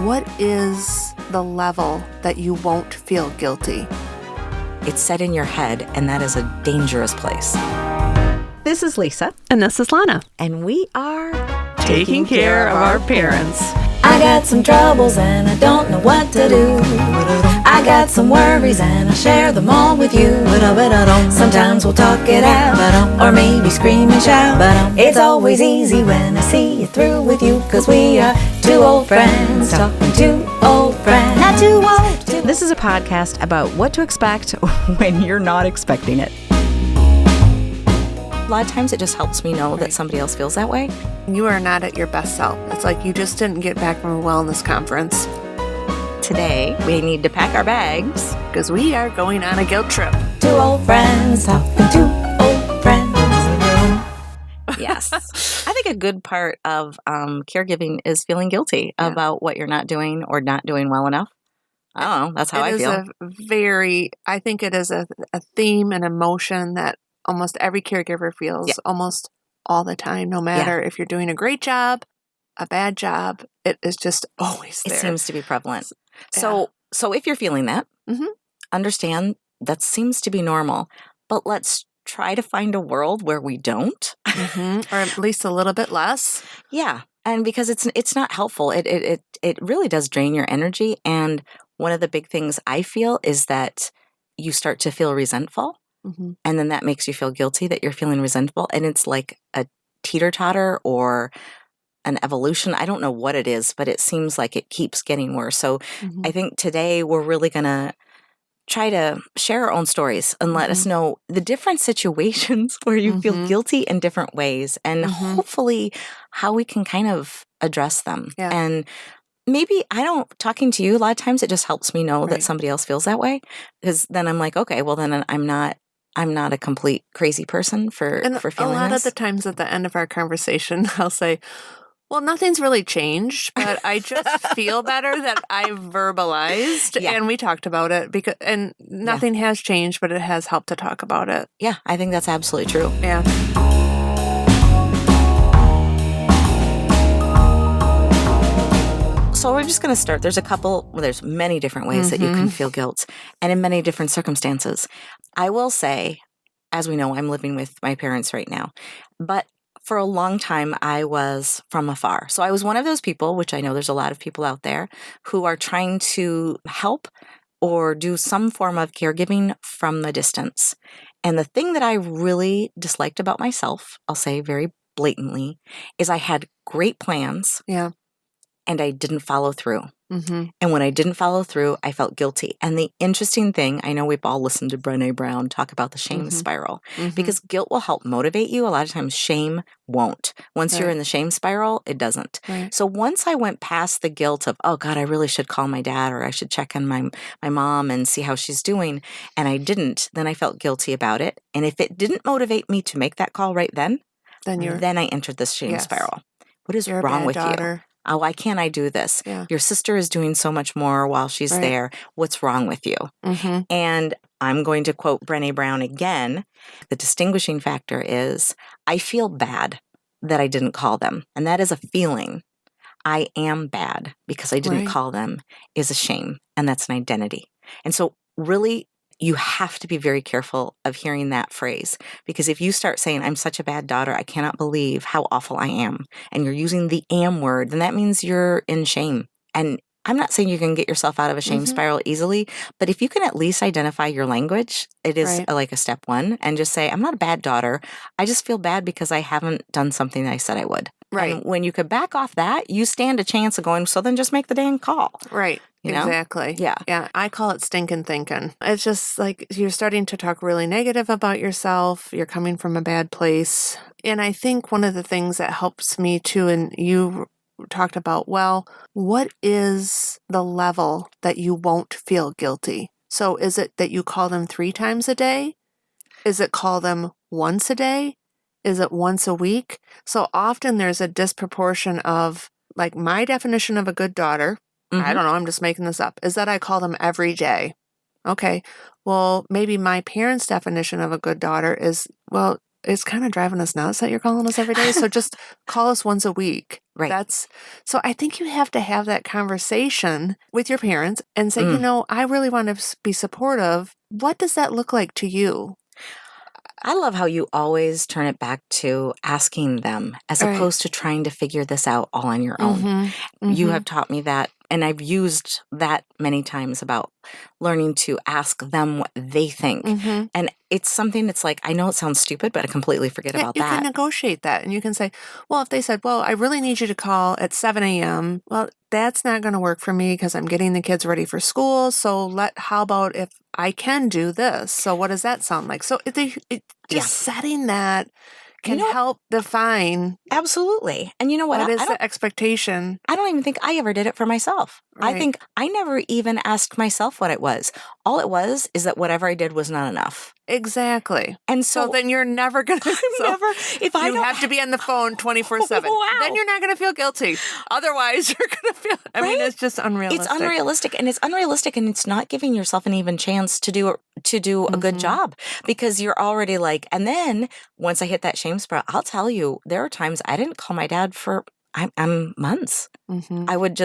what is the level that you won't feel guilty? It's set in your head, and that is a dangerous place. This is Lisa. And this is Lana. And we are Taking care of our parents. I got some troubles and I don't know what to do. I got some worries and I'll share them all with you. Sometimes we'll talk it out, or maybe scream and shout. It's always easy when I see you through with you, 'cause we are two old friends talking to old friends. Not too old. This is a podcast about what to expect when you're not expecting it. A lot of times it just helps me know that somebody else feels that way. You are not at your best self. It's like you just didn't get back from a wellness conference. Today, we need to pack our bags Because we are going on a guilt trip. Two old friends talking to old friends. Yes. I think a good part of caregiving is feeling guilty about what you're not doing or not doing well enough. I don't know. That's how I feel. I think it is a theme and emotion that almost every caregiver feels almost all the time, no matter if you're doing a great job, a bad job. It is just always there. It seems to be prevalent. So if you're feeling that, understand that seems to be normal, but let's try to find a world where we don't. Or at least a little bit less. Yeah. And because it's not helpful. It really does drain your energy. And one of the big things I feel is that you start to feel resentful. And then that makes you feel guilty that you're feeling resentful. And it's like a teeter-totter or an evolution. I don't know what it is, but it seems like it keeps getting worse. So I think today we're really going to try to share our own stories and let us know the different situations where you feel guilty in different ways, and hopefully how we can kind of address them. Yeah. And maybe talking to you, a lot of times it just helps me know that somebody else feels that way, because then I'm like, okay, well then I'm not a complete crazy person for feeling this. A lot of the times at the end of our conversation, I'll say, well, nothing's really changed, but I just feel better that I verbalized and we talked about it, and nothing has changed, but it has helped to talk about it. Yeah, I think that's absolutely true. Yeah. So we're just going to start. There's many different ways that you can feel guilt, and in many different circumstances. I will say, as we know, I'm living with my parents right now, but for a long time, I was from afar. So I was one of those people, which I know there's a lot of people out there, who are trying to help or do some form of caregiving from the distance. And the thing that I really disliked about myself, I'll say very blatantly, is I had great plans. Yeah. And I didn't follow through. And when I didn't follow through, I felt guilty. And the interesting thing, I know we've all listened to Brené Brown talk about the shame spiral, because guilt will help motivate you. A lot of times shame won't. Once you're in the shame spiral, it doesn't. So once I went past the guilt of, oh God, I really should call my dad, or I should check on my mom and see how she's doing, and I didn't, then I felt guilty about it. And if it didn't motivate me to make that call right then I entered this shame spiral. What is wrong with you? Oh, why can't I do this? Yeah. Your sister is doing so much more while she's there. What's wrong with you? And I'm going to quote Brené Brown again. The distinguishing factor is I feel bad that I didn't call them. And that is a feeling. I am bad because I didn't call them is a shame. And that's an identity. And so really, you have to be very careful of hearing that phrase, because if you start saying, I'm such a bad daughter, I cannot believe how awful I am, and you're using the am word, then that means you're in shame. And I'm not saying you can get yourself out of a shame spiral easily, but if you can at least identify your language, it is like a step one, and just say, I'm not a bad daughter. I just feel bad because I haven't done something that I said I would. Right. And when you could back off that, you stand a chance of going, so then just make the dang call. Right. You know? Exactly. Yeah. Yeah. I call it stinking thinking. It's just like you're starting to talk really negative about yourself. You're coming from a bad place. And I think one of the things that helps me too, and you talked about, well, what is the level that you won't feel guilty? So is it that you call them 3 times a day? Is it call them once a day? Is it once a week? So often there's a disproportion of, like, my definition of a good daughter, I don't know, I'm just making this up, is that I call them every day. Okay, well, maybe my parents' definition of a good daughter is, well, it's kind of driving us nuts that you're calling us every day. So just call us once a week. Right. So I think you have to have that conversation with your parents and say, you know, I really want to be supportive. What does that look like to you? I love how you always turn it back to asking them as opposed to trying to figure this out all on your own. You have taught me that, and I've used that many times about learning to ask them what they think. And it's something that's like, I know it sounds stupid, but I completely forget about that. You can negotiate that, and you can say, well, if they said, well, I really need you to call at 7 a.m., well, that's not going to work for me because I'm getting the kids ready for school. So how about if I can do this? So what does that sound like? So setting that can help define. Absolutely. And you know what? What is the expectation? I don't even think I ever did it for myself. Right. I think I never even asked myself what it was. All it was is that whatever I did was not enough. Exactly. And so then you're never going to. You have to be on the phone 24/7. Wow. Then you're not going to feel guilty. Otherwise, you're going to feel. I mean, it's just unrealistic. It's unrealistic, and it's not giving yourself an even chance to do a good job because you're already like. And then once I hit that shame spiral, I'll tell you, there are times I didn't call my dad for. I'm months. I would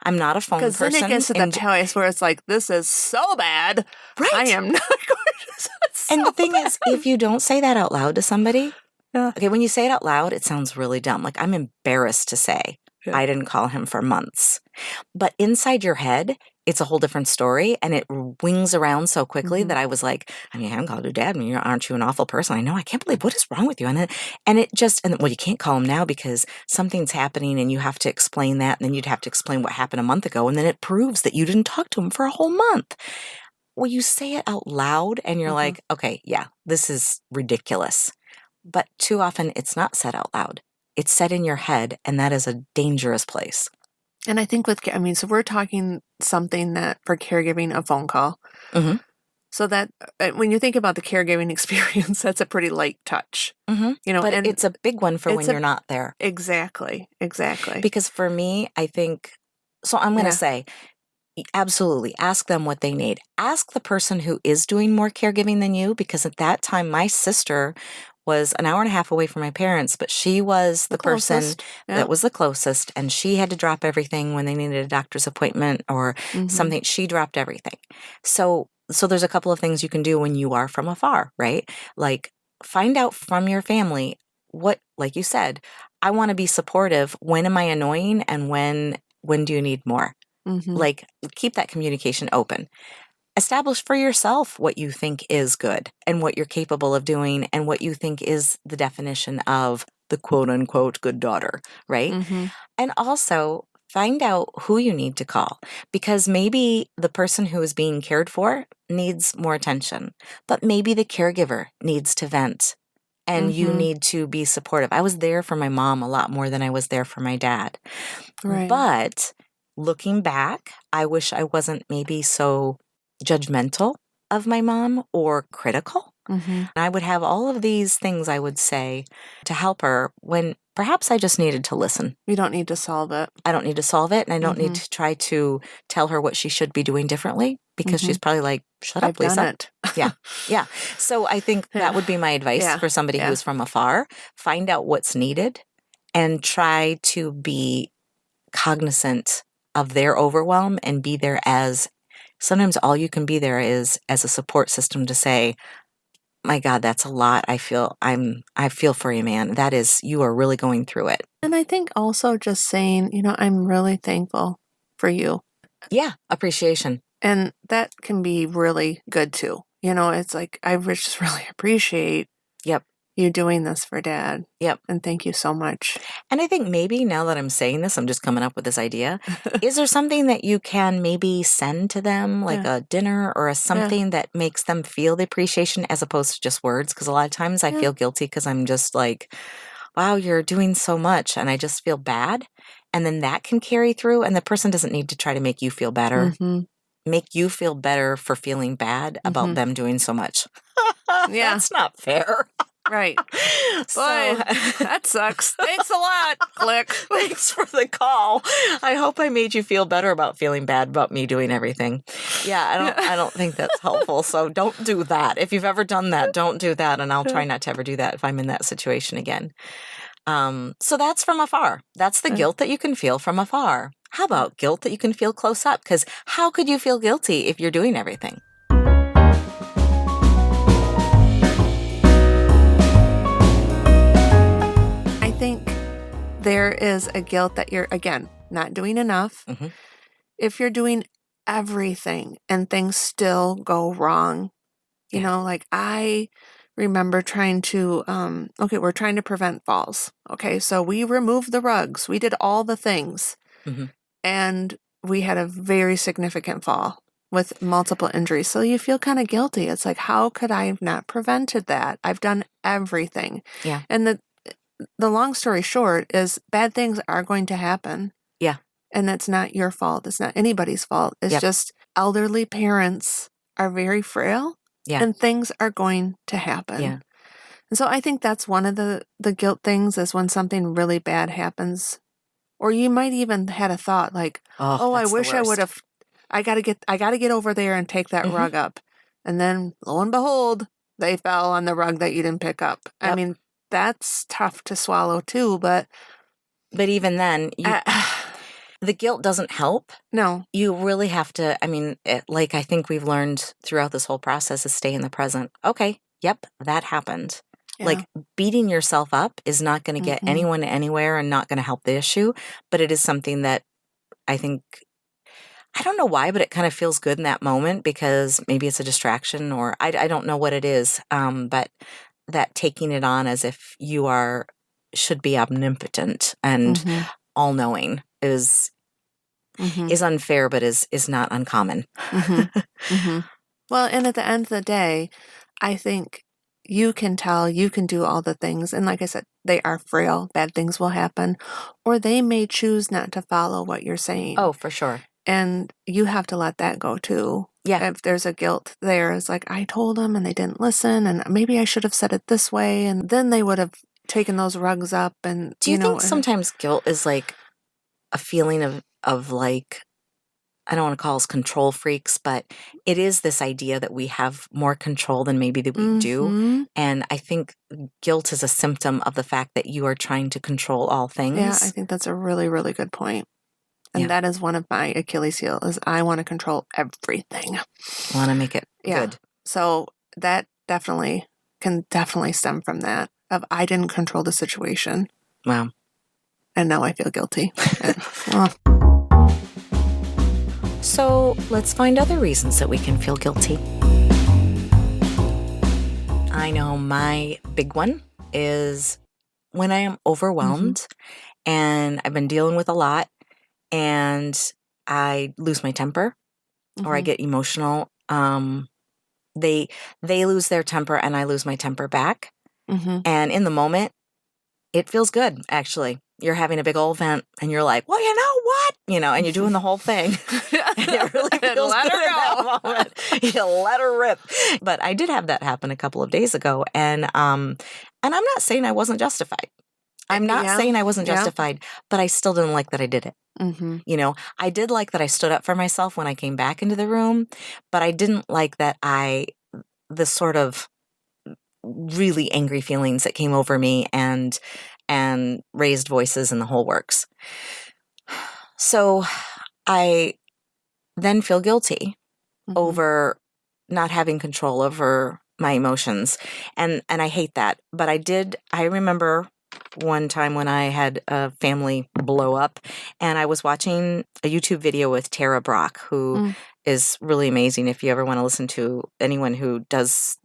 I'm not a phone person. Because then it gets to the place where it's like, this is so bad. Right. I am not going to. And the thing is, if you don't say that out loud to somebody, okay, when you say it out loud, it sounds really dumb. Like I'm embarrassed to say I didn't call him for months. But inside your head, it's a whole different story. And it wings around so quickly that I was like, I mean, I haven't called your dad. I mean, aren't you an awful person? I know. I can't believe what is wrong with you. And you can't call him now because something's happening and you have to explain that. And then you'd have to explain what happened a month ago. And then it proves that you didn't talk to him for a whole month. Well, you say it out loud and you're like, okay, yeah, this is ridiculous. But too often it's not said out loud. It's said in your head, and that is a dangerous place. And I think so we're talking something that for caregiving, a phone call. So that when you think about the caregiving experience, that's a pretty light touch. You know, but it's a big one for when you're not there. Exactly. Because for me, I think, so I'm going to say, absolutely, ask them what they need. Ask the person who is doing more caregiving than you, because at that time, my sister was an hour and a half away from my parents, but she was the person that was the closest, and she had to drop everything when they needed a doctor's appointment or something. She dropped everything. So there's a couple of things you can do when you are from afar, right? Like find out from your family what, like you said, I want to be supportive. When am I annoying, and when do you need more? Like keep that communication open. Establish for yourself what you think is good and what you're capable of doing and what you think is the definition of the quote unquote good daughter, right? And also find out who you need to call, because maybe the person who is being cared for needs more attention, but maybe the caregiver needs to vent and you need to be supportive. I was there for my mom a lot more than I was there for my dad. Right. But looking back, I wish I wasn't maybe so judgmental of my mom or critical. And I would have all of these things I would say to help her when perhaps I just needed to listen. You don't need to solve it. I don't need to solve it, and I don't need to try to tell her what she should be doing differently, because she's probably like, shut up, Lisa. Done it. Yeah. So I think that would be my advice for somebody who's from afar. Find out what's needed and try to be cognizant of their overwhelm and be there as sometimes all you can be there is as a support system to say, my God, that's a lot. I feel for you, man. That is, you are really going through it. And I think also just saying, I'm really thankful for you. Yeah. Appreciation. And that can be really good too. It's like, I just really appreciate you doing this for Dad. And thank you so much. And I think maybe now that I'm saying this, I'm just coming up with this idea. Is there something that you can maybe send to them, like a dinner or something that makes them feel the appreciation as opposed to just words? Because a lot of times I feel guilty because I'm just like, wow, you're doing so much. And I just feel bad. And then that can carry through. And the person doesn't need to try to make you feel better. Make you feel better for feeling bad about them doing so much. That's not fair. Right. So, Boy, that sucks. Thanks a lot. Click. thanks for the call. I hope I made you feel better about feeling bad about me doing everything. Yeah, I don't think that's helpful. So don't do that. If you've ever done that, don't do that. And I'll try not to ever do that if I'm in that situation again. So that's from afar. That's the guilt that you can feel from afar. How about guilt that you can feel close up? Because how could you feel guilty if you're doing everything? I think there is a guilt that you're, again, not doing enough. Mm-hmm. If you're doing everything and things still go wrong, you know, like I remember trying to, we're trying to prevent falls. Okay, so we removed the rugs. We did all the things. Mm-hmm. And we had a very significant fall with multiple injuries. So you feel kind of guilty. It's like, how could I have not prevented that? I've done everything. Yeah. And the long story short is bad things are going to happen. Yeah. And it's not your fault. It's not anybody's fault. It's just elderly parents are very frail. Yeah. And things are going to happen. Yeah. And so I think that's one of the guilt things is when something really bad happens. Or you might even had a thought like, oh I wish I would have, I gotta get over there and take that rug up. And then lo and behold, they fell on the rug that you didn't pick up. Yep. I mean, that's tough to swallow too, but even then, the guilt doesn't help. No. You really have to, like I think we've learned throughout this whole process is stay in the present. Okay, yep, that happened. Yeah. Like beating yourself up is not going to get anyone anywhere and not going to help the issue, but it is something that I think, I don't know why, but it kind of feels good in that moment because maybe it's a distraction or I don't know what it is, but that taking it on as if you should be omnipotent and all-knowing is unfair, but is not uncommon. Well, and at the end of the day, I think you can tell, you can do all the things. And like I said, they are frail. Bad things will happen. Or they may choose not to follow what you're saying. Oh, for sure. And you have to let that go too. Yeah. If there's a guilt there, it's like, I told them and they didn't listen. And maybe I should have said it this way. And then they would have taken those rugs up. And do you think sometimes guilt is like a feeling of like, I don't want to call us control freaks, but it is this idea that we have more control than maybe that we do. And I think guilt is a symptom of the fact that you are trying to control all things. Yeah, I think that's a really, really good point. And that is one of my Achilles heel is I want to control everything. I want to make it good. So that can definitely stem from that of I didn't control the situation. Wow. And now I feel guilty. So let's find other reasons that we can feel guilty. I know my big one is when I am overwhelmed and I've been dealing with a lot and I lose my temper or I get emotional. They lose their temper and I lose my temper back. And in the moment, it feels good, actually. You're having a big old vent and you're like, well, you know what? And you're doing the whole thing. And it really feels good in that moment. You let her rip. But I did have that happen a couple of days ago. And I'm not saying I wasn't justified. I'm not saying I wasn't justified, but I still didn't like that I did it. I did like that I stood up for myself when I came back into the room, but I didn't like that the sort of really angry feelings that came over me and raised voices and the whole works. So I then feel guilty over not having control over my emotions. And I hate that. But I remember one time when I had a family blow up and I was watching a YouTube video with Tara Brock, who is really amazing. If you ever want to listen to anyone who does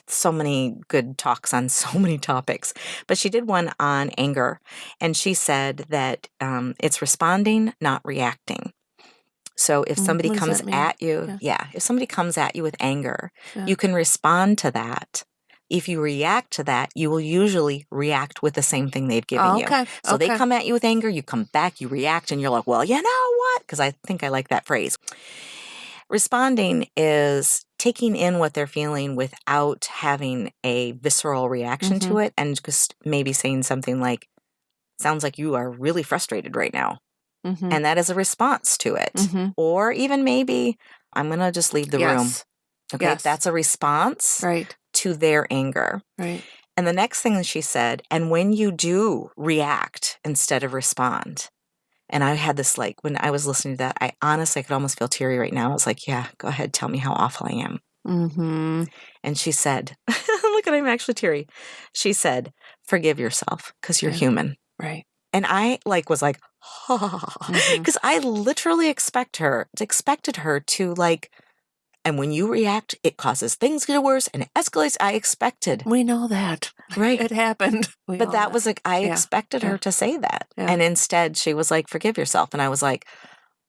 so many good talks on so many topics, but she did one on anger, and she said that it's responding, not reacting. So if somebody comes at you, if somebody comes at you with anger, you can respond to that. If you react to that, you will usually react with the same thing they've given you. So they come at you with anger, you come back, you react, and you're like, well, you know what? Because I think I like that phrase. Responding is taking in what they're feeling without having a visceral reaction to it, and just maybe saying something like, sounds like you are really frustrated right now. And that is a response to it. Or even maybe, I'm going to just leave the room. Okay, that's a response to their anger. Right. And the next thing that she said, and when you do react instead of respond, and I had this, like, when I was listening to that, I honestly could almost feel teary right now. I was like, yeah, go ahead, tell me how awful I am. And she said, look at I'm actually teary. She said, forgive yourself because you're human. Right. And I was like, because I literally expected her to like, and when you react, it causes things to get worse and it escalates. I expected. We know that. Right. It happened. But that was like, I expected her to say that. And instead she was like, forgive yourself. And I was like,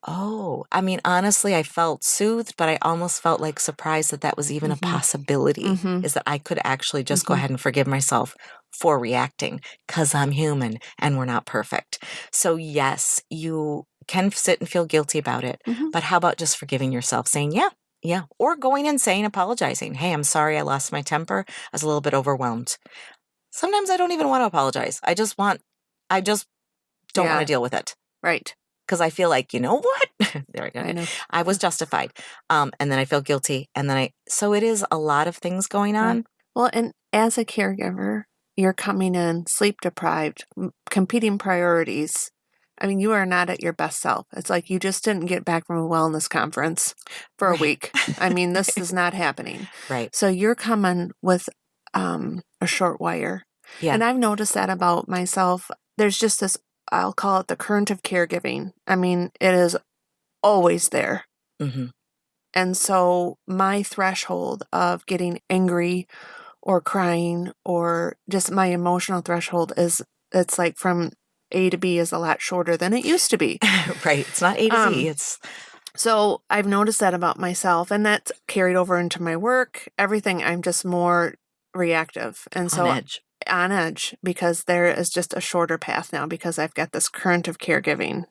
oh, I mean, honestly, I felt soothed, but I almost felt like surprised that was even a possibility, is that I could actually just go ahead and forgive myself for reacting because I'm human and we're not perfect. So yes, you can sit and feel guilty about it, but how about just forgiving yourself, saying, yeah, or going and saying, apologizing. Hey, I'm sorry I lost my temper. I was a little bit overwhelmed. Sometimes I don't even want to apologize. I just don't want to deal with it. Right. Because I feel like, you know what? There we go. I know. I was justified. And then I feel guilty. And then so it is a lot of things going on. Well, and as a caregiver, you're coming in sleep deprived, competing priorities. I mean, you are not at your best self. It's like you just didn't get back from a wellness conference for a week. I mean, this is not happening. Right. So you're coming with a short wire. Yeah. And I've noticed that about myself. There's just this, I'll call it the current of caregiving. I mean, it is always there. And so my threshold of getting angry or crying or just my emotional threshold it's like from A to B is a lot shorter than it used to be. Right. It's not A to Z. So I've noticed that about myself, and that's carried over into my work, everything. I'm just more reactive. And so on edge because there is just a shorter path now because I've got this current of caregiving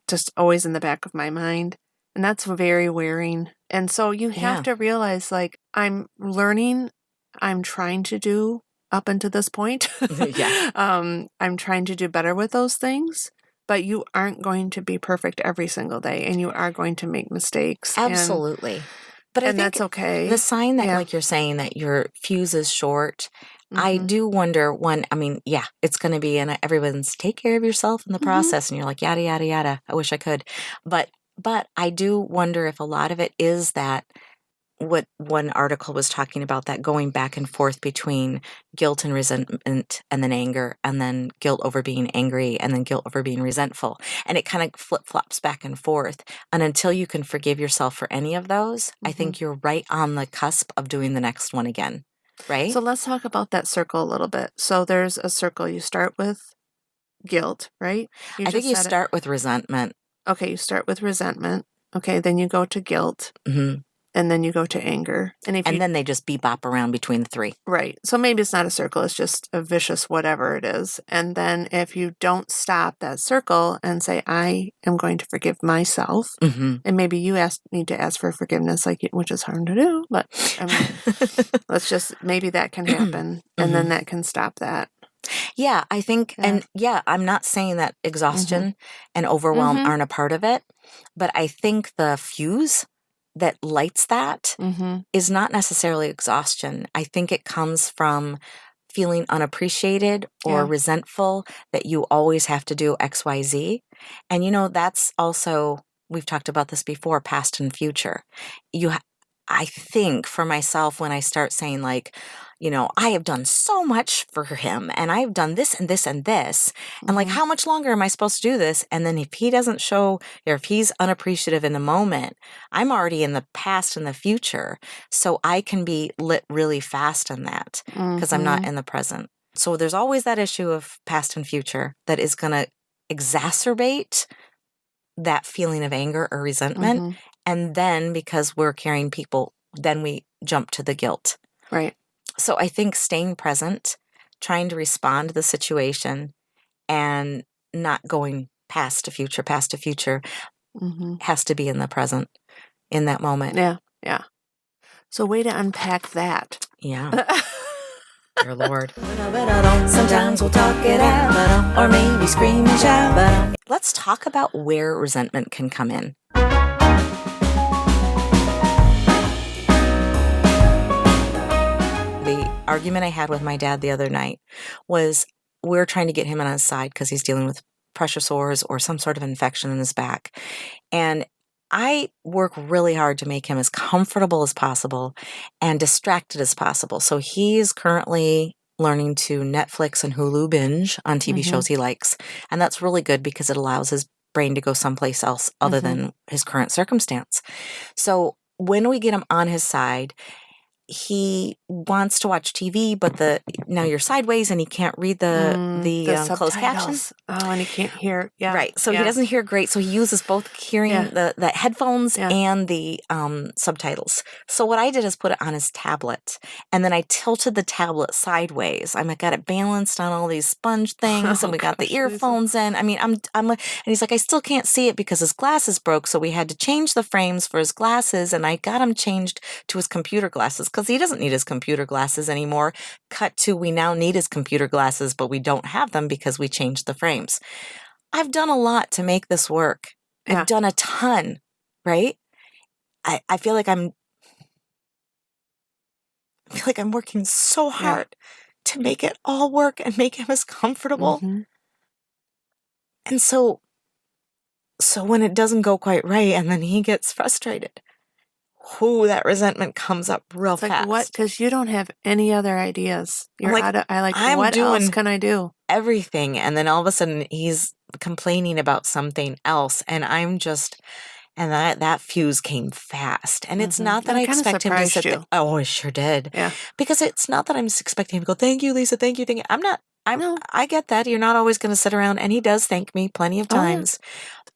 just always in the back of my mind. And that's very wearing. And so you have to realize, like, I'm learning, I'm trying to do up until this point. I'm trying to do better with those things, but you aren't going to be perfect every single day and you are going to make mistakes. Absolutely. But I think that's okay. The sign that, like you're saying, that your fuse is short, I do wonder it's going to be, and everyone's take care of yourself in the process, and you're like, yada, yada, yada. I wish I could. But I do wonder if a lot of it is that what one article was talking about, that going back and forth between guilt and resentment and then anger, and then guilt over being angry, and then guilt over being resentful. And it kind of flip-flops back and forth. And until you can forgive yourself for any of those, I think you're right on the cusp of doing the next one again. Right? So let's talk about that circle a little bit. So there's a circle. You start with guilt, right? I think you start with resentment. Okay, you start with resentment. Okay, then you go to guilt. And then you go to anger. And then they just bebop around between the three. Right. So maybe it's not a circle. It's just a vicious whatever it is. And then if you don't stop that circle and say, I am going to forgive myself, and maybe you need to ask for forgiveness, which is hard to do, but I mean, maybe that can happen. And then that can stop that. Yeah, I think, and I'm not saying that exhaustion and overwhelm aren't a part of it, but I think the fuse that lights that is not necessarily exhaustion. I think it comes from feeling unappreciated or resentful that you always have to do X, Y, Z. And that's also, we've talked about this before, past and future. I think for myself, when I start saying I have done so much for him and I've done this and this and this. And how much longer am I supposed to do this? And then if he doesn't show, or if he's unappreciative in the moment, I'm already in the past and the future. So I can be lit really fast on that because I'm not in the present. So there's always that issue of past and future that is going to exacerbate that feeling of anger or resentment. And then because we're carrying people, then we jump to the guilt. Right. So I think staying present, trying to respond to the situation, and not going past to future, has to be in the present. in that moment. Yeah. Yeah. So way to unpack that. Yeah. Dear Lord. Sometimes we'll talk it out, or maybe scream and shout. Let's talk about where resentment can come in. The argument I had with my dad the other night was we're trying to get him on his side because he's dealing with pressure sores or some sort of infection in his back. And I work really hard to make him as comfortable as possible and distracted as possible. So he's currently learning to Netflix and Hulu binge on TV shows he likes. And that's really good because it allows his brain to go someplace else other than his current circumstance. So when we get him on his side, he wants to watch TV, but now you're sideways and he can't read the closed captions. Oh, and he can't hear. Yeah. Right. So he doesn't hear great. So he uses both hearing the headphones and the subtitles. So what I did is put it on his tablet, and then I tilted the tablet sideways. I got it balanced on all these sponge things, and we got the earphones in. I mean, and he's like, I still can't see it because his glasses broke. So we had to change the frames for his glasses, and I got him changed to his computer glasses because he doesn't need his computer glasses anymore. Cut to, we now need his computer glasses, but we don't have them because we changed the frames. I've done a lot to make this work. I've done a ton, right? I feel like I'm working so hard to make it all work and make him as comfortable. And so when it doesn't go quite right and then he gets frustrated, that resentment comes up real fast. Like, what? Because you don't have any other ideas. You're what else can I do? Everything. And then all of a sudden he's complaining about something else. And I'm just, and that fuse came fast. And it's not that I expect him to sit there. Oh, I sure did. Yeah. Because it's not that I'm expecting him to go, thank you, Lisa, thank you, thank you. I get that. You're not always going to sit around. And he does thank me plenty of times.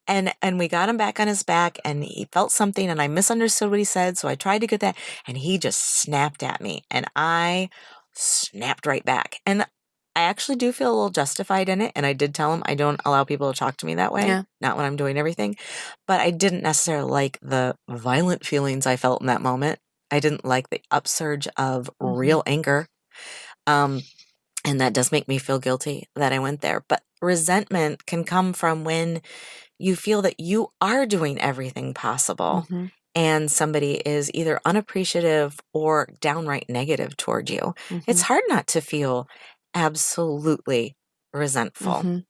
And we got him back on his back, and he felt something, and I misunderstood what he said, so I tried to get that, and he just snapped at me, and I snapped right back. And I actually do feel a little justified in it, and I did tell him I don't allow people to talk to me that way, not when I'm doing everything, but I didn't necessarily like the violent feelings I felt in that moment. I didn't like the upsurge of real anger, and that does make me feel guilty that I went there. But resentment can come from when you feel that you are doing everything possible and somebody is either unappreciative or downright negative toward you. It's hard not to feel absolutely resentful.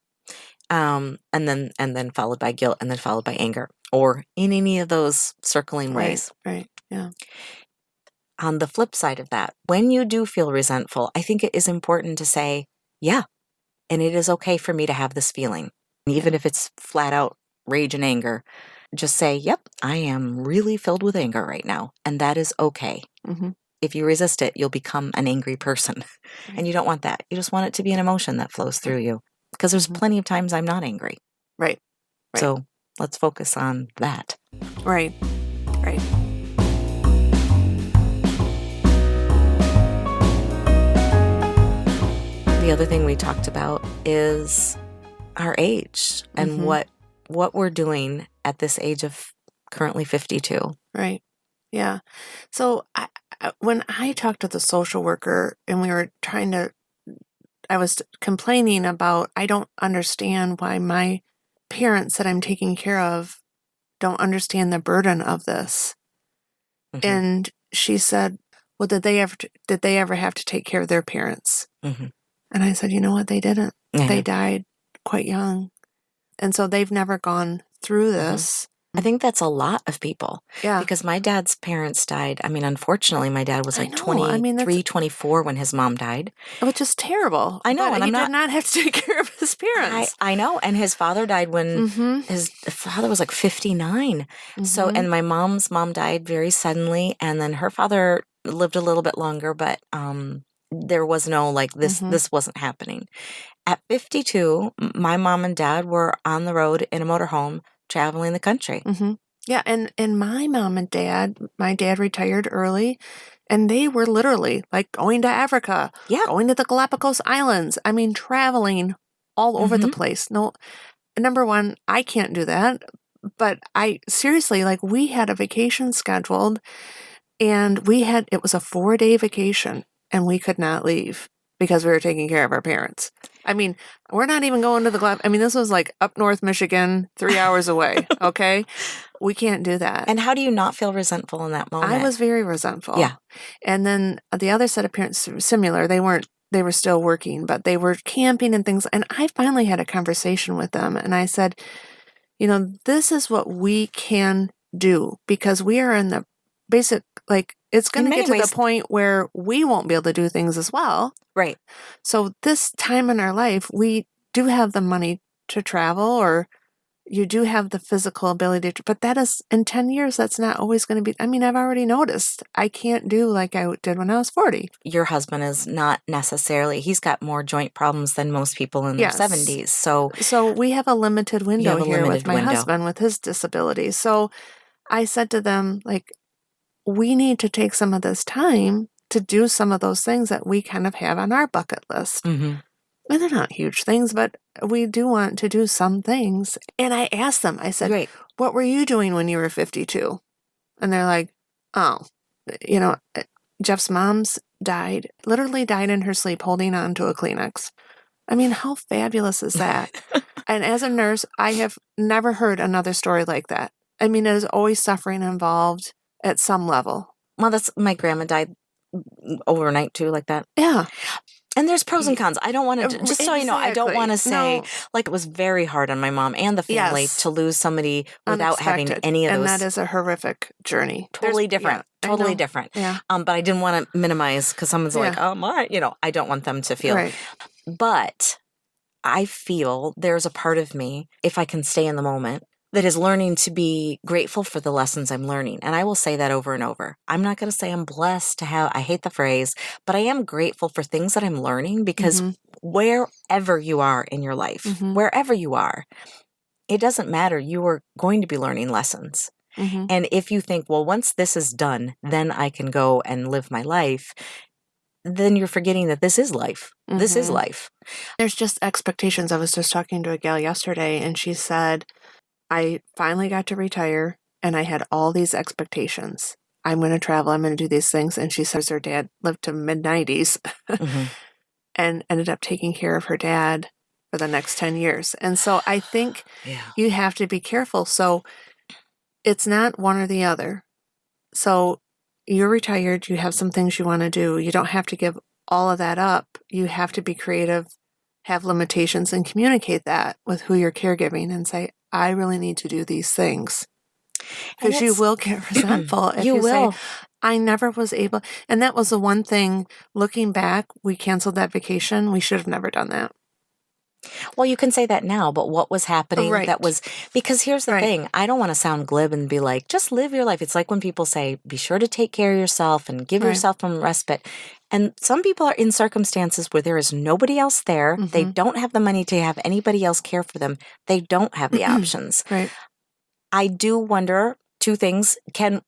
And then followed by guilt, and then followed by anger, or in any of those circling ways. Right. Yeah. On the flip side of that, when you do feel resentful, I think it is important to say, yeah, and it is okay for me to have this feeling. Even if it's flat out rage and anger, just say, yep, I am really filled with anger right now. And that is okay. If you resist it, you'll become an angry person. And you don't want that. You just want it to be an emotion that flows through you. Because there's plenty of times I'm not angry. Right. So let's focus on that. Right. The other thing we talked about is our age and what we're doing at this age of currently 52. Right. Yeah. So when I talked to the social worker and I was complaining about, I don't understand why my parents that I'm taking care of don't understand the burden of this. And she said, well, did they ever have to take care of their parents? And I said, you know what? They didn't. They died quite young. And so they've never gone through this. I think that's a lot of people. Yeah. Because my dad's parents died. I mean, unfortunately, my dad was like 23, 24 when his mom died. Which is terrible. I know. But and he did not have to take care of his parents. I know. And his father died when his father was like 59. So, and my mom's mom died very suddenly. And then her father lived a little bit longer, but there was no this wasn't happening. At 52, my mom and dad were on the road in a motorhome traveling the country. Yeah, and my mom and dad, my dad retired early, and they were literally like going to Africa, going to the Galapagos Islands. I mean, traveling all over the place. No, number one, I can't do that. But I seriously, like, we had a vacation scheduled, and it was a 4-day vacation, and we could not leave because we were taking care of our parents. I mean, we're not even going to this was like up north Michigan, 3 hours away. Okay. We can't do that. And how do you not feel resentful in that moment? I was very resentful. Yeah. And then the other set of parents, similar, they were still working, but they were camping and things. And I finally had a conversation with them, and I said, this is what we can do, because we are in the basic, like, it's going to get to the point where we won't be able to do things as well. Right. So this time in our life, we do have the money to travel, or you do have the physical ability to, but that is, in 10 years, that's not always going to be, I've already noticed I can't do like I did when I was 40. Your husband is not necessarily, he's got more joint problems than most people in their 70s. So we have a limited window here with my husband with his disability. So I said to them, like, we need to take some of this time to do some of those things that we kind of have on our bucket list. Mm-hmm. And they're not huge things, but we do want to do some things. And I asked them, I said, Great. What were you doing when you were 52? And they're like, oh, Jeff's mom's literally died in her sleep holding on to a Kleenex. How fabulous is that? And as a nurse, I have never heard another story like that. There's always suffering involved at some level. Well, my grandma died overnight too, like that. Yeah. And there's pros and cons. I don't want to, just so you know, I don't want to say, like, it was very hard on my mom and the family to lose somebody without having any of those. And that is a horrific journey. Totally different. Yeah, totally different. Yeah. But I didn't want to minimize, because someone's like, oh, my, I don't want them to feel. Right. But I feel there's a part of me, if I can stay in the moment, that is learning to be grateful for the lessons I'm learning. And I will say that over and over. I'm not going to say I'm blessed to have, I hate the phrase, but I am grateful for things that I'm learning, because wherever you are in your life, wherever you are, it doesn't matter. You are going to be learning lessons. And if you think, well, once this is done, then I can go and live my life, then you're forgetting that this is life. This is life. There's just expectations. I was just talking to a gal yesterday, and she said, I finally got to retire, and I had all these expectations. I'm going to travel. I'm going to do these things. And she says her dad lived to mid-90s and ended up taking care of her dad for the next 10 years. And so I think you have to be careful. So it's not one or the other. So you're retired. You have some things you want to do. You don't have to give all of that up. You have to be creative, have limitations, and communicate that with who you're caregiving, and say, I really need to do these things. Because you will get resentful if you say, I never was able. And that was the one thing, looking back, we canceled that vacation. We should have never done that. Well, you can say that now, but what was happening that was, because here's the thing, I don't want to sound glib and be like, just live your life. It's like when people say, be sure to take care of yourself and give yourself some respite. And some people are in circumstances where there is nobody else there. They don't have the money to have anybody else care for them. They don't have the options. I do wonder, two things.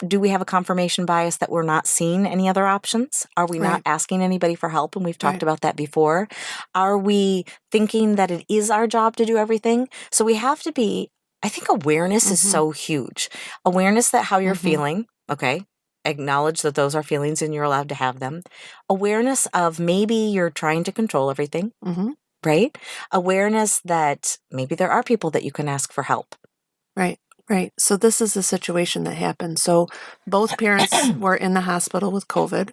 Do we have a confirmation bias that we're not seeing any other options? Are we not asking anybody for help? And we've talked about that before. Are we thinking that it is our job to do everything? So we have to be, I think awareness is so huge. Awareness that how you're feeling, okay? Acknowledge that those are feelings and you're allowed to have them. Awareness of maybe you're trying to control everything, right? Awareness that maybe there are people that you can ask for help. Right. So this is a situation that happened. So both parents were in the hospital with COVID,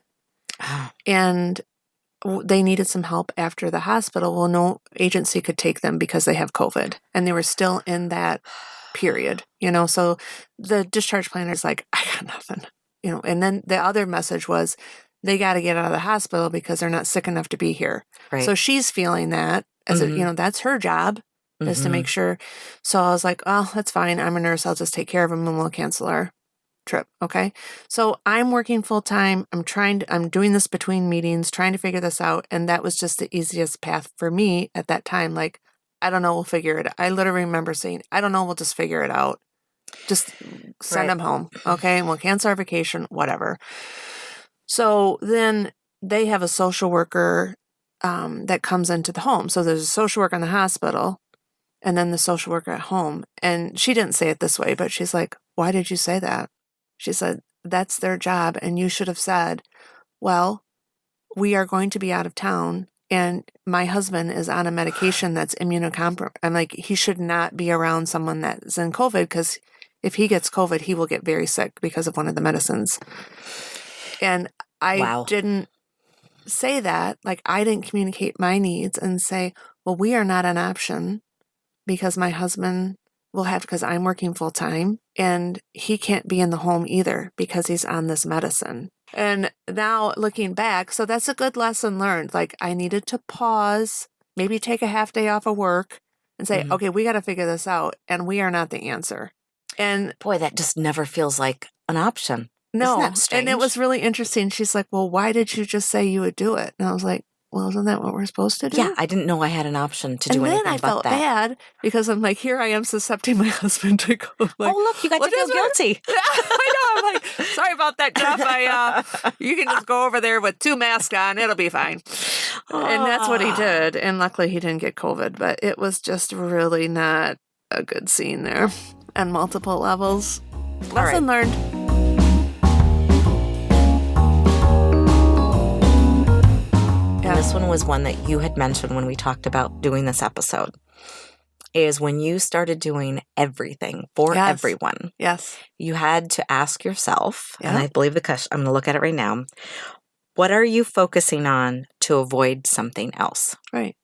and they needed some help after the hospital. Well, no agency could take them because they have COVID, and they were still in that period, so the discharge planner is like, I got nothing, and then the other message was they got to get out of the hospital because they're not sick enough to be here. So she's feeling that as that's her job. Is to make sure. So I was like, oh, that's fine. I'm a nurse. I'll just take care of him and we'll cancel our trip. Okay. So I'm working full time. I'm doing this between meetings, trying to figure this out. And that was just the easiest path for me at that time. Like, I don't know. We'll figure it out. I literally remember saying, I don't know. We'll just figure it out. Just send him home. Okay. And we'll cancel our vacation, whatever. So then they have a social worker that comes into the home. So there's a social worker in the hospital. and then the social worker at home. And she didn't say it this way, but she's like, why did you say that? She said, that's their job. And you should have said, well, we are going to be out of town and my husband is on a medication that's immunocompromised. I'm like, he should not be around someone that's in COVID because if he gets COVID, he will get very sick because of one of the medicines. And I didn't say that. Like, I didn't communicate my needs and say, well, we are not an option because my husband will have, because I'm working full time and he can't be in the home either because he's on this medicine. And now looking back, so that's a good lesson learned. Like, I needed to pause, maybe take a half day off of work and say, okay, we got to figure this out. And we are not the answer. And boy, that just never feels like an option. No. Isn't that strange? And it was really interesting. She's like, well, why did you just say you would do it? And I was like, well, isn't that what we're supposed to do? Yeah, I didn't know I had an option to do anything about that. And then I felt bad because I'm like, here I am suscepting my husband to go. Like, oh, look, you got to feel guilty. I know. I'm like, sorry about that, Jeff. You can just go over there with 2 masks on. It'll be fine. And that's what he did. And luckily he didn't get COVID. But it was just really not a good scene there on multiple levels. Lesson learned. And this one was one that you had mentioned when we talked about doing this episode, is when you started doing everything for everyone. Yes. You had to ask yourself, and I believe I'm going to look at it right now, what are you focusing on to avoid something else? Right.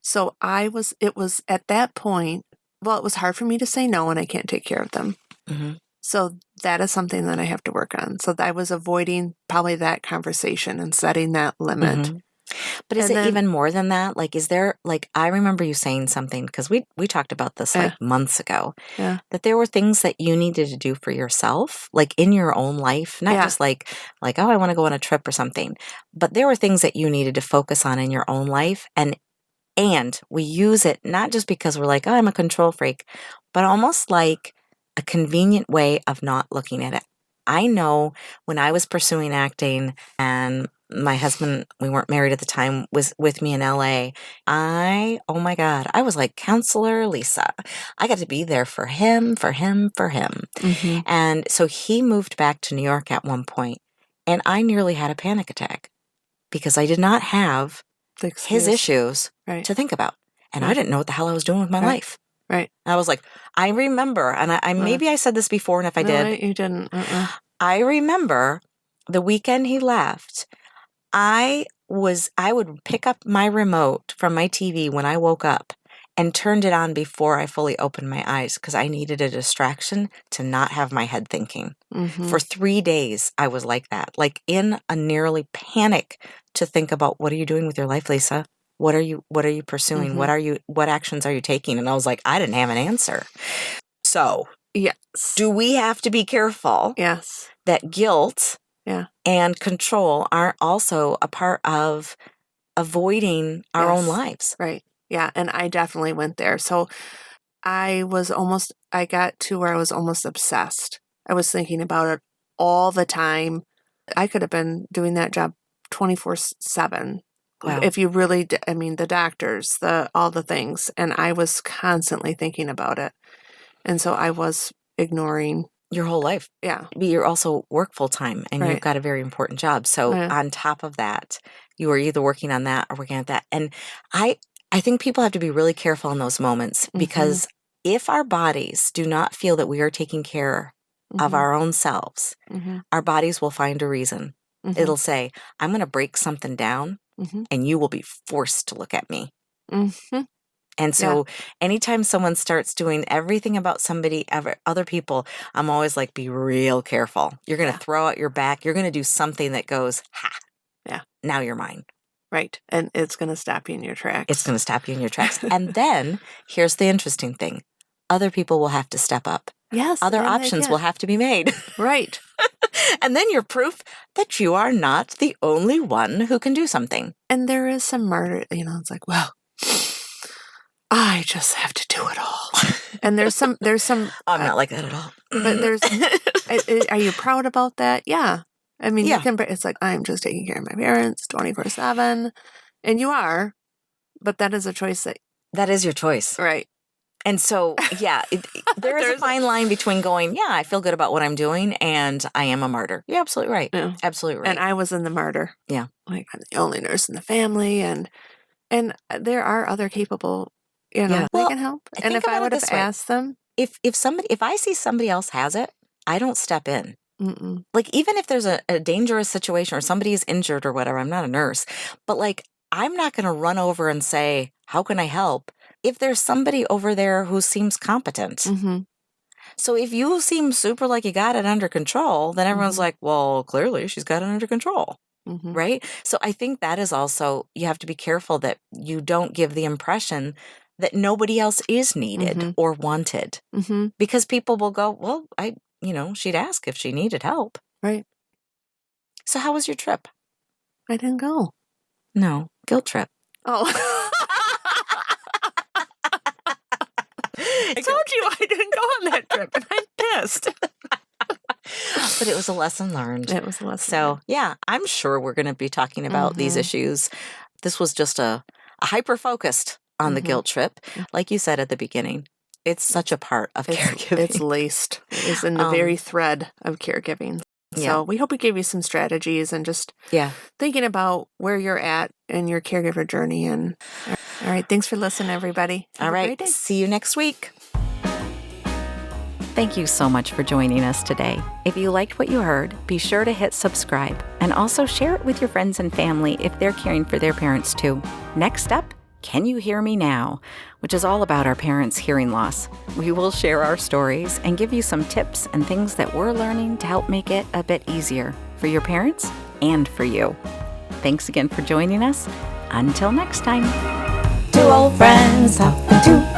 So it was at that point, well, it was hard for me to say no and I can't take care of them. Mm-hmm. So that is something that I have to work on. So I was avoiding probably that conversation and setting that limit. Mm-hmm. But is it even more than that? Like, is there, like, I remember you saying something, because we talked about this like months ago, that there were things that you needed to do for yourself, like in your own life, not just like, oh, I want to go on a trip or something, but there were things that you needed to focus on in your own life. And we use it not just because we're like, oh, I'm a control freak, but almost like a convenient way of not looking at it. I know when I was pursuing acting and my husband, we weren't married at the time, was with me in LA. Oh my God, I was like counselor Lisa. I got to be there for him. Mm-hmm. And so he moved back to New York at one point, and I nearly had a panic attack because I did not have his issues to think about. And I didn't know what the hell I was doing with my life. Right. And I was like, I remember, and I maybe I said this before, and if I did. You didn't. I remember the weekend he left, I would pick up my remote from my TV when I woke up and turned it on before I fully opened my eyes because I needed a distraction to not have my head thinking. Mm-hmm. For 3 days, I was like that, like in a nearly panic to think about, what are you doing with your life, Lisa? What are you pursuing? Mm-hmm. What actions are you taking? And I was like, I didn't have an answer. So, yes. Do we have to be careful? Yes. That guilt and control are also a part of avoiding our own lives. Right. Yeah. And I definitely went there. So I got to where I was almost obsessed. I was thinking about it all the time. I could have been doing that job 24/7. Wow. If you really, the doctors, all the things. And I was constantly thinking about it. And so I was ignoring your whole life. Yeah. But you also work full time and you've got a very important job. So on top of that, you are either working on that or working at that. And I think people have to be really careful in those moments because if our bodies do not feel that we are taking care of our own selves, our bodies will find a reason. It'll say, I'm going to break something down and you will be forced to look at me. And so anytime someone starts doing everything about other people, I'm always like, be real careful. You're going to throw out your back. You're going to do something that goes, ha, now you're mine. Right. And it's going to stop you in your tracks. And then here's the interesting thing. Other people will have to step up. Yes. Other options will have to be made. Right. And then you're proof that you are not the only one who can do something. And there is some murder, it's like, well, I just have to do it all. And there's some. I'm not like that at all. But are you proud about that? Yeah. You can. It's like, I'm just taking care of my parents 24/7, and you are, but that is a choice that is your choice, right? And so, yeah, there is a fine line between going, yeah, I feel good about what I'm doing, and I am a martyr. You're absolutely right. Yeah. Absolutely right. And I was in the martyr. Yeah. Like, I'm the only nurse in the family, and there are other capable, they can help. And if I would have asked them, if I see somebody else has it, I don't step in. Mm-mm. Like, even if there's a dangerous situation or somebody is injured or whatever, I'm not a nurse, but like, I'm not going to run over and say, how can I help? If there's somebody over there who seems competent. Mm-hmm. So if you seem super like you got it under control, then everyone's Mm-hmm. like, well, clearly she's got it under control. Mm-hmm. Right? So I think that is also, you have to be careful that you don't give the impression that nobody else is needed or wanted. Mm-hmm. Because people will go, well, she'd ask if she needed help. Right. So how was your trip? I didn't go. No, guilt trip. Oh. I told you I didn't go on that trip, and I'm pissed. But it was a lesson learned. It was a lesson. So, yeah, I'm sure we're going to be talking about these issues. This was just a hyper-focused on the guilt trip. Like you said at the beginning, it's such a part of caregiving. It's laced. It's in the very thread of caregiving. So we hope we gave you some strategies and just thinking about where you're at in your caregiver journey. And all right, thanks for listening, everybody. All right, see you next week. Thank you so much for joining us today. If you liked what you heard, be sure to hit subscribe and also share it with your friends and family if they're caring for their parents too. Next up, Can You Hear Me Now?, which is all about our parents' hearing loss. We will share our stories and give you some tips and things that we're learning to help make it a bit easier for your parents and for you. Thanks again for joining us. Until next time. Two old friends talking to